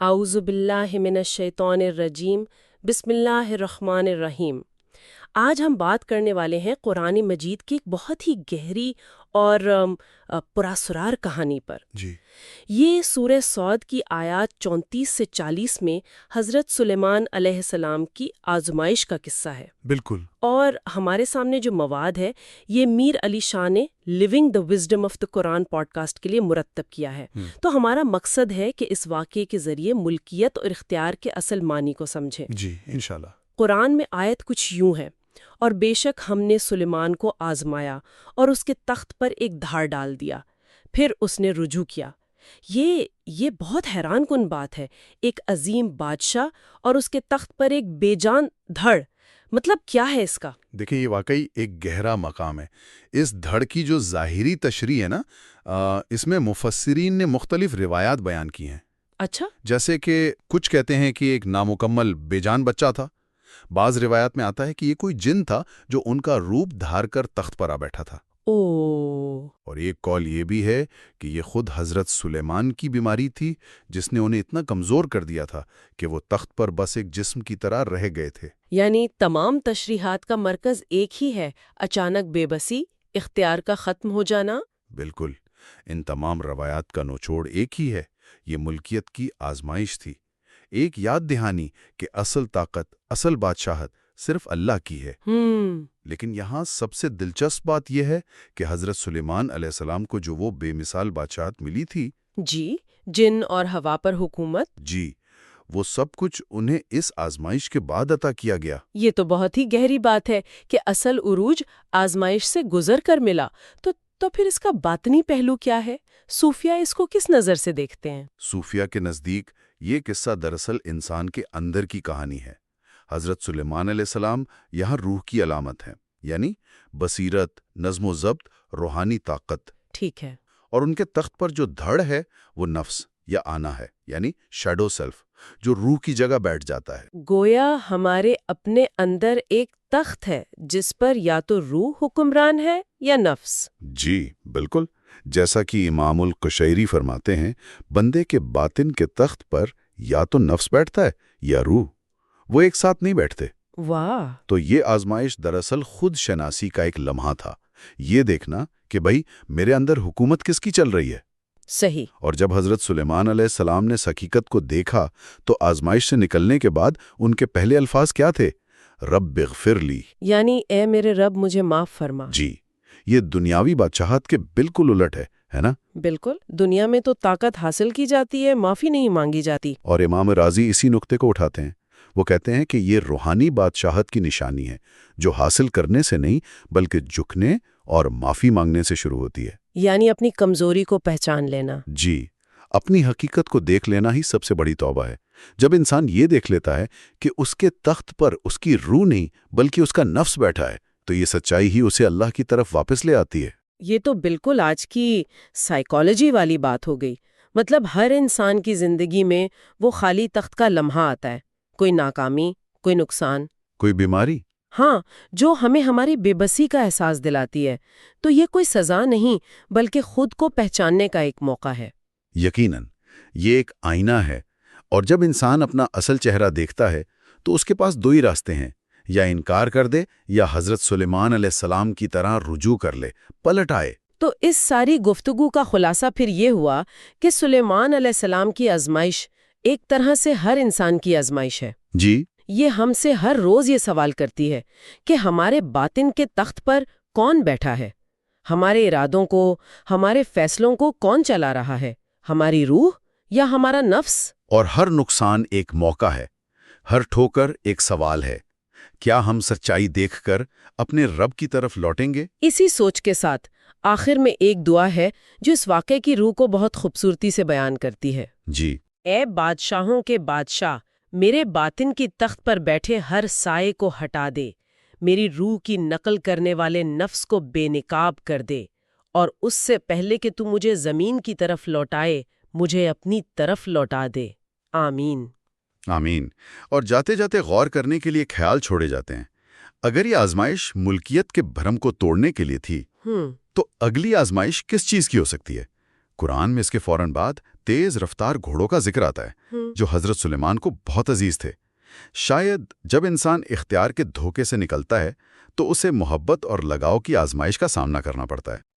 اعوذ باللہ من الشیطان الرجیم بسم اللہ الرحمن الرحیم۔ آج ہم بات کرنے والے ہیں قرآن مجید کی ایک بہت ہی گہری اور پراسرار کہانی پر۔ یہ سورہ صاد کی آیات 34 سے 40 میں حضرت سلیمان علیہ السلام کی آزمائش کا قصہ ہے۔ بالکل۔ اور ہمارے سامنے جو مواد ہے یہ میر علی شاہ نے living the wisdom of the Quran podcast کے لیے مرتب کیا ہے۔ تو ہمارا مقصد ہے کہ اس واقعے کے ذریعے ملکیت اور اختیار کے اصل معنی کو سمجھیں۔ جی انشاءاللہ۔ قرآن میں آیت کچھ یوں ہے: اور بے شک ہم نے سلیمان کو آزمایا اور اس کے تخت پر ایک دھار ڈال دیا، پھر اس نے رجوع کیا۔ یہ بہت حیران کن بات ہے، ایک عظیم بادشاہ اور اس کے تخت پر ایک بے جان دھڑ، مطلب کیا ہے اس کا؟ دیکھیں یہ واقعی ایک گہرا مقام ہے۔ اس دھڑ کی جو ظاہری تشریح ہے نا، اس میں مفسرین نے مختلف روایات بیان کی ہیں۔ اچھا۔ جیسے کہ کچھ کہتے ہیں کہ ایک نامکمل بے جان بچہ تھا، بعض روایات میں آتا ہے کہ یہ کوئی جن تھا جو ان کا روپ دھار کر تخت پر آ بیٹھا تھا۔ اور ایک قول یہ بھی ہے کہ یہ خود حضرت سلیمان کی بیماری تھی جس نے انہیں اتنا کمزور کر دیا تھا کہ وہ تخت پر بس ایک جسم کی طرح رہ گئے تھے۔ یعنی تمام تشریحات کا مرکز ایک ہی ہے، اچانک بے بسی، اختیار کا ختم ہو جانا۔ بالکل، ان تمام روایات کا نچوڑ ایک ہی ہے، یہ ملکیت کی آزمائش تھی، ایک یاد دہانی کہ اصل طاقت، اصل بادشاہت صرف اللہ کی ہے۔ لیکن یہاں سب سے دلچسپ بات یہ ہے کہ حضرت سلیمان علیہ السلام کو جو وہ بے مثال بادشاہت ملی تھی، جی، جن اور ہوا پر حکومت، جی، وہ سب کچھ انہیں اس آزمائش کے بعد عطا کیا گیا۔ یہ تو بہت ہی گہری بات ہے کہ اصل عروج آزمائش سے گزر کر ملا۔ تو پھر اس کا باطنی پہلو کیا ہے؟ صوفیہ اس کو کس نظر سے دیکھتے ہیں؟ صوفیہ کے نزدیک یہ قصہ دراصل انسان کے اندر کی کہانی ہے۔ حضرت سلیمان علیہ السلام یہاں روح کی علامت ہے، یعنی بصیرت، نظم و ضبط، روحانی طاقت۔ ٹھیک ہے۔ اور ان کے تخت پر جو دھڑ ہے وہ نفس یا آنا ہے، یعنی شیڈو سیلف، جو روح کی جگہ بیٹھ جاتا ہے۔ گویا ہمارے اپنے اندر ایک تخت ہے جس پر یا تو روح حکمران ہے یا نفس۔ جی بالکل، جیسا کہ امام القشیری فرماتے ہیں، بندے کے باطن کے تخت پر یا تو نفس بیٹھتا ہے یا روح، وہ ایک ساتھ نہیں بیٹھتے۔ واہ! تو یہ آزمائش دراصل خود شناسی کا ایک لمحہ تھا، یہ دیکھنا کہ بھئی میرے اندر حکومت کس کی چل رہی ہے۔ صحیح۔ اور جب حضرت سلیمان علیہ السلام نے اس حقیقت کو دیکھا تو آزمائش سے نکلنے کے بعد ان کے پہلے الفاظ کیا تھے؟ رب اغفر لی، یعنی اے میرے رب مجھے معاف فرما۔ جی، یہ دنیاوی بادشاہت کے بالکل الٹ ہے نا؟ بالکل، دنیا میں تو طاقت حاصل کی جاتی ہے، معافی نہیں مانگی جاتی۔ اور امام راضی اسی نقطے کو اٹھاتے ہیں، وہ کہتے ہیں کہ یہ روحانی بادشاہت کی نشانی ہے جو حاصل کرنے سے نہیں بلکہ جھکنے اور معافی مانگنے سے شروع ہوتی ہے۔ یعنی اپنی کمزوری کو پہچان لینا۔ جی، اپنی حقیقت کو دیکھ لینا ہی سب سے بڑی توبہ ہے۔ جب انسان یہ دیکھ لیتا ہے کہ اس کے تخت پر اس کی روح نہیں بلکہ اس کا نفس بیٹھا ہے، تو یہ سچائی ہی اسے اللہ کی طرف واپس لے آتی ہے۔ یہ تو بالکل آج کی سائیکالوجی والی بات ہو گئی۔ مطلب ہر انسان کی زندگی میں وہ خالی تخت کا لمحہ آتا ہے، کوئی ناکامی، کوئی نقصان، کوئی بیماری، ہاں، جو ہمیں ہماری بے بسی کا احساس دلاتی ہے۔ تو یہ کوئی سزا نہیں بلکہ خود کو پہچاننے کا ایک موقع ہے۔ یقیناً یہ ایک آئینہ ہے، اور جب انسان اپنا اصل چہرہ دیکھتا ہے تو اس کے پاس دو ہی راستے ہیں، یا انکار کر دے یا حضرت سلیمان علیہ السلام کی طرح رجوع کر لے، پلٹ آئے۔ تو اس ساری گفتگو کا خلاصہ پھر یہ ہوا کہ سلیمان علیہ السلام کی آزمائش ایک طرح سے ہر انسان کی آزمائش ہے۔ جی، یہ ہم سے ہر روز یہ سوال کرتی ہے کہ ہمارے باطن کے تخت پر کون بیٹھا ہے؟ ہمارے ارادوں کو، ہمارے فیصلوں کو کون چلا رہا ہے؟ ہماری روح یا ہمارا نفس؟ اور ہر نقصان ایک موقع ہے، ہر ٹھوکر ایک سوال ہے۔ کیا ہم سچائی دیکھ کر اپنے رب کی طرف لوٹیں گے؟ اسی سوچ کے ساتھ آخر میں ایک دعا ہے جو اس واقعے کی روح کو بہت خوبصورتی سے بیان کرتی ہے۔ جی، اے بادشاہوں کے بادشاہ، میرے باطن کی تخت پر بیٹھے ہر سائے کو ہٹا دے، میری روح کی نقل کرنے والے نفس کو بے نقاب کر دے، اور اس سے پہلے کہ تو مجھے زمین کی طرف لوٹائے مجھے اپنی طرف لوٹا دے۔ آمین۔ آمین۔ اور جاتے جاتے غور کرنے کے لیے خیال چھوڑے جاتے ہیں، اگر یہ آزمائش ملکیت کے بھرم کو توڑنے کے لیے تھی تو اگلی آزمائش کس چیز کی ہو سکتی ہے؟ قرآن میں اس کے فوراً بعد تیز رفتار گھوڑوں کا ذکر آتا ہے جو حضرت سلیمان کو بہت عزیز تھے۔ شاید جب انسان اختیار کے دھوکے سے نکلتا ہے تو اسے محبت اور لگاؤ کی آزمائش کا سامنا کرنا پڑتا ہے۔